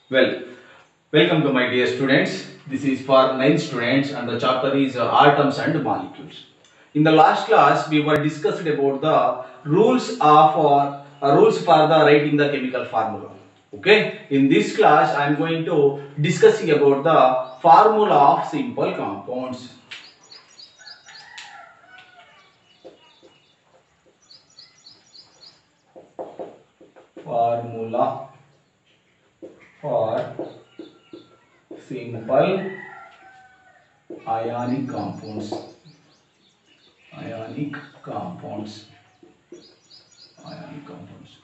Well, welcome to my dear students. This is for 9th students and the chapter is atoms and molecules. In the last class, we were discussed about the rules for the writing the chemical formula. Okay. In this class, I am going to discussing about the formula of simple compounds. Formula for simple ionic compounds.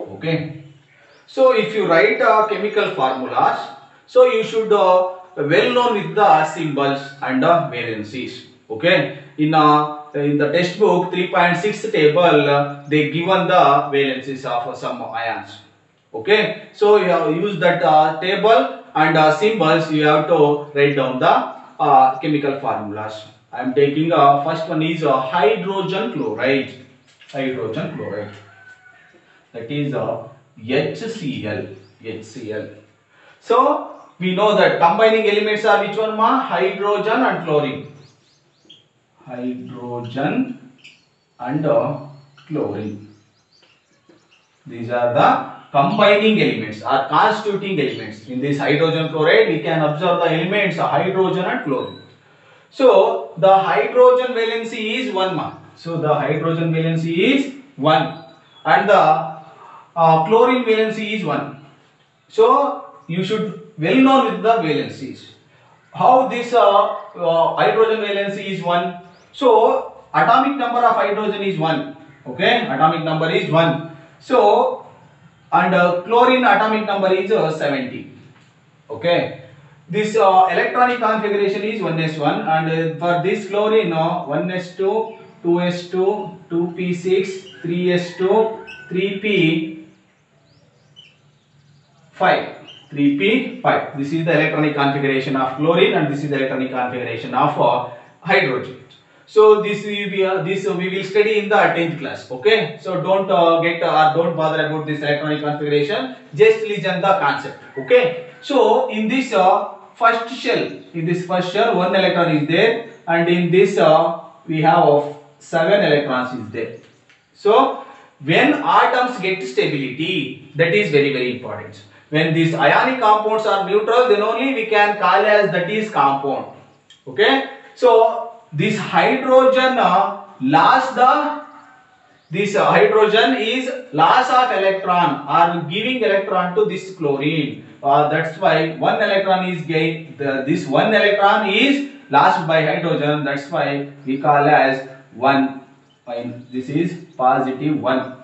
Okay. So if you write chemical formulas, so you should well known with the symbols and the valencies. Okay. In the textbook 3.6 table, they given the valencies of some ions. Okay. So you have used that table and symbols. You have to write down the chemical formulas. I am taking first one is hydrogen chloride. Hydrogen chloride. That is HCl. So we know that combining elements are which one ma? Hydrogen and chlorine. Hydrogen and chlorine. These are the combining elements or constituting elements. In this hydrogen chloride, we can observe the elements of hydrogen and chlorine. So the hydrogen valency is 1 ma. So the hydrogen valency is 1 and the chlorine valency is 1. So you should well know with the valencies. How this hydrogen valency is 1? So atomic number of hydrogen is 1. Okay, atomic number is 1. So and chlorine atomic number is 70. Okay, this electronic configuration is 1s1 and for this chlorine 1s2, 2s2, 2p6, 3s2, 3p5. This is the electronic configuration of chlorine and this is the electronic configuration of hydrogen. So this we will study in the 10th class. Okay. So don't don't bother about this electronic configuration. Just listen the concept. Okay. So in this first shell, 1 electron is there, and in this we have 7 electrons is there. So when atoms get stability, that is very important. When these ionic compounds are neutral, then only we can call as that is compound. Okay. So this hydrogen hydrogen is loss of electron or giving electron to this chlorine. That's why 1 electron is gained. This 1 electron is lost by hydrogen. That's why we call as 1. This is positive 1.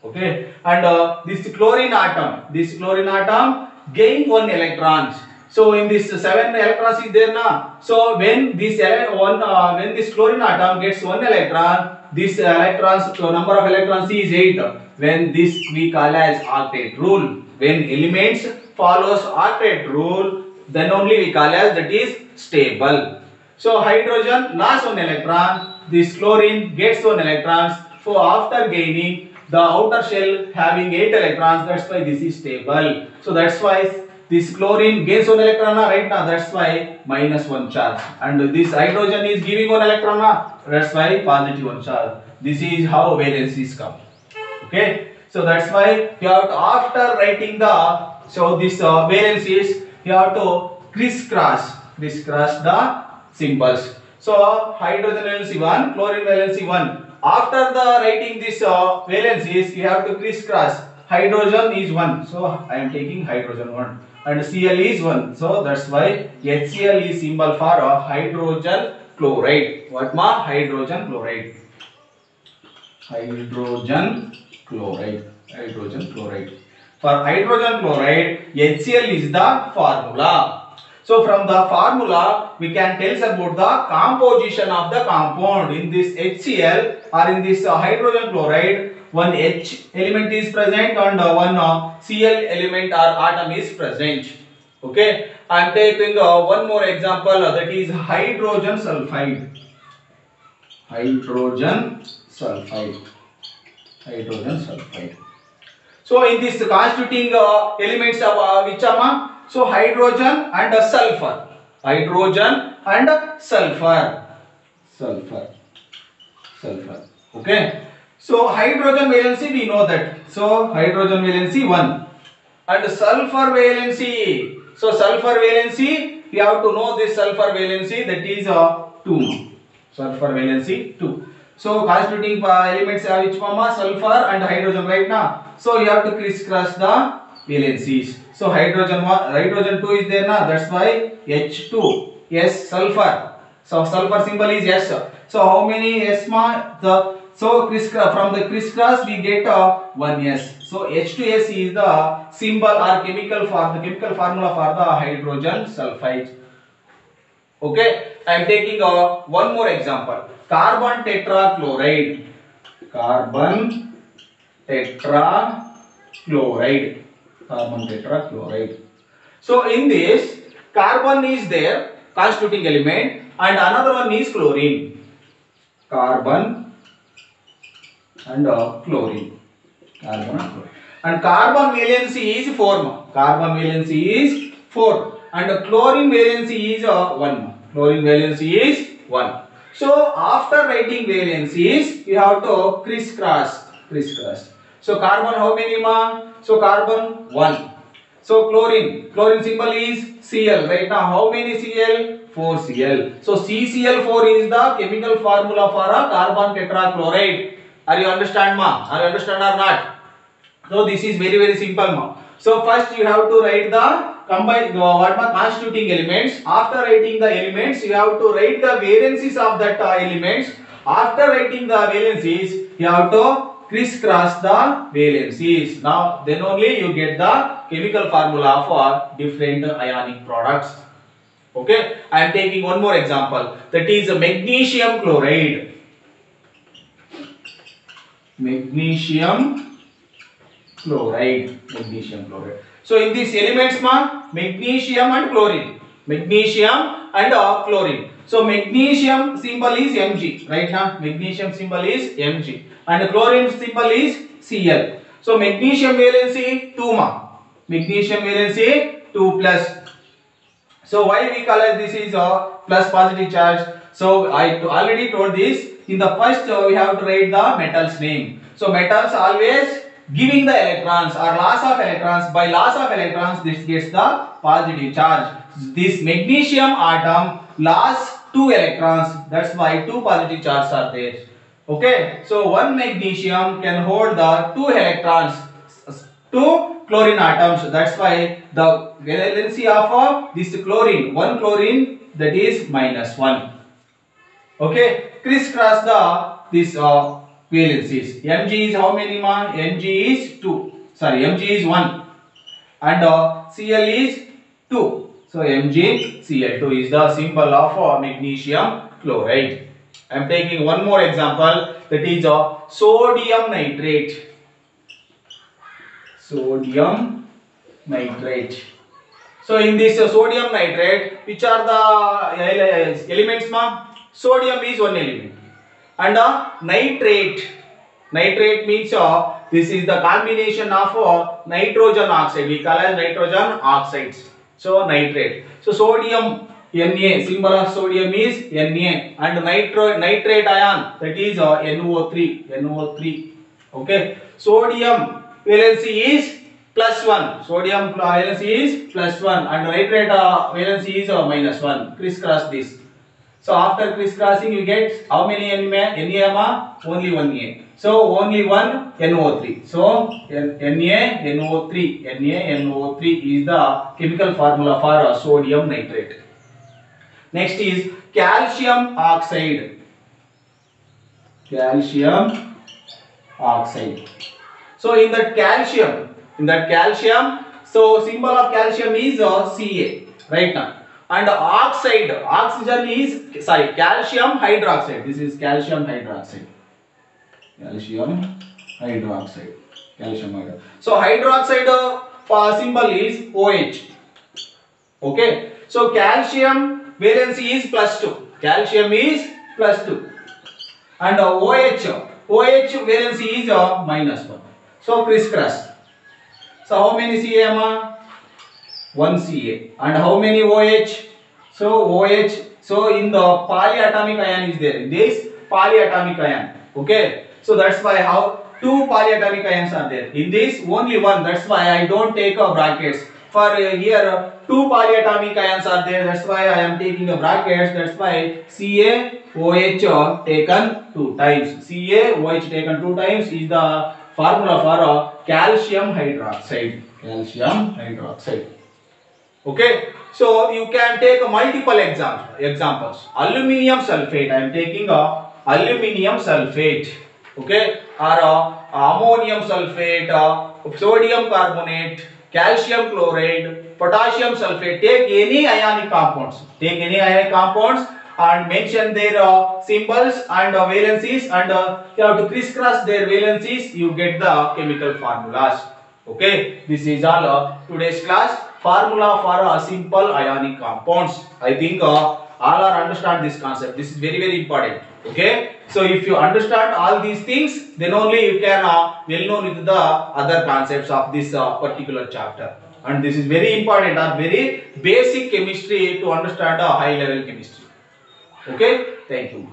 Okay, and this chlorine atom gain 1 electrons. So in this 7 electrons is there na. So when this chlorine atom gets 1 electron, this number of electrons is 8. When this we call as octet rule. When elements follows octet rule, then only we call as that is stable. So hydrogen lost 1 electron, this chlorine gets 1 electrons. So after gaining the outer shell having 8 electrons, that's why this is stable. So that's why this chlorine gains 1 electron right now, that's why -1 charge, and this hydrogen is giving 1 electron, that's why positive 1 charge. This is how valencies come. Okay, so that's why you have to, after writing this valencies, you have to crisscross the symbols. So hydrogen valency 1, chlorine valency 1. After the writing this valencies, you have to crisscross. Hydrogen is 1, so I am taking hydrogen 1, and Cl is 1. So that's why HCl is symbol for hydrogen chloride. What ma? Hydrogen chloride. Hydrogen chloride. For hydrogen chloride, HCl is the formula. So from the formula, we can tell about the composition of the compound. In this HCl or in this hydrogen chloride, one H element is present and one Cl element or atom is present. Okay, I am taking one more example, that is hydrogen sulfide. Hydrogen sulfide. So in this constituting elements of which So hydrogen and sulfur. Hydrogen and sulfur. Sulfur. Okay. So hydrogen valency we know that. So hydrogen valency 1 and sulfur valency. So sulfur valency we have to know this sulfur valency, that is 2. Sulfur valency 2. So constituting elements are which mama? Sulfur and hydrogen, right now. So you have to crisscross the valencies. So hydrogen 2 is there now. That's why H2. Yes, sulfur. So sulfur symbol is S. So how many S ma? So crisscross, from the crisscross we get 1 S. So H2S is the symbol or chemical formula for the hydrogen sulfide. Okay, I am taking one more example. Carbon tetrachloride. Carbon tetrachloride. So in this, carbon is there, constituting element, and another one is chlorine. Carbon and chlorine. And carbon valency is 4. Carbon valency is 4. And chlorine valency is 1. Chlorine valency is 1. So after writing valencies, you have to crisscross. So carbon how many ma? So carbon 1. So chlorine symbol is Cl. Right now how many Cl? 4 Cl. So CCl4 is the chemical formula for a carbon tetrachloride. Are you understand ma? Are you understand or not? So this is very simple ma. So first you have to write the constituting elements. After writing the elements, you have to write the valencies of that elements. After writing the valencies, you have to crisscross the valencies. Now then only you get the chemical formula for different ionic products. Okay, I am taking one more example, that is magnesium chloride. Magnesium chloride. So in these elements magnesium and chlorine. So magnesium symbol is Mg. Right now magnesium symbol is Mg and chlorine symbol is Cl. So magnesium valency 2 Magnesium valency 2 plus. So why we call it this is plus positive charge? So I already told this. In the first we have to write the metal's name. So metals always giving the electrons or loss of electrons. By loss of electrons, this gets the positive charge. This magnesium atom lost 2 electrons. That's why 2 positive charges are there. Okay. So one magnesium can hold the 2 electrons, 2 chlorine atoms. That's why the valency of this chlorine, one chlorine, that is -1. Okay. Crisscross this valencies. Mg is how many ma? Mg is 2. Sorry, Mg is 1 and Cl is 2. So MgCl2 is the symbol of magnesium chloride. I am taking one more example, that is sodium nitrate. Sodium nitrate. So in this sodium nitrate, which are the elements ma? Sodium is one element. And nitrate means this is the combination of nitrogen oxide. We call as nitrogen oxides. So nitrate. So sodium Na, symbol of sodium is Na, and nitrate ion, that is NO3. Okay. Sodium valency is +1. Sodium valency is +1 and nitrate valency is -1. Crisscross this. So after crisscrossing you get how many Na? Only one Na. So only one NO3. So NaNO3 is the chemical formula for sodium nitrate. Next is calcium oxide. So in that calcium, so symbol of calcium is Ca, right now. And oxygen is calcium hydroxide. This is calcium hydroxide. So hydroxide symbol is OH. Okay. So calcium valency is +2. Calcium is +2. And OH valency is -1. So crisscross. So how many Ca? one Ca. And how many OH? So OH, so in the polyatomic ion is there, in this polyatomic ion. Okay, so that's why how two polyatomic ions are there. In this only one, that's why I don't take a brackets. For here two polyatomic ions are there, that's why I am taking a brackets. That's why CaOH taken two times. CaOH taken two times is the formula for calcium hydroxide. Calcium hydroxide. Okay, so you can take multiple examples. Aluminium sulfate, I am taking a aluminium sulfate. Okay, or ammonium sulfate, sodium carbonate, calcium chloride, potassium sulfate. Take any ionic compounds. Take any ionic compounds and mention their symbols and valencies, and you have to crisscross their valencies. You get the chemical formulas. Okay, this is all today's class. Formula for simple ionic compounds. I think all are understand this concept. This is very important. Okay, so if you understand all these things, then only you can well known with the other concepts of this particular chapter. And this is very important, or very basic chemistry to understand a high level chemistry. Okay, thank you.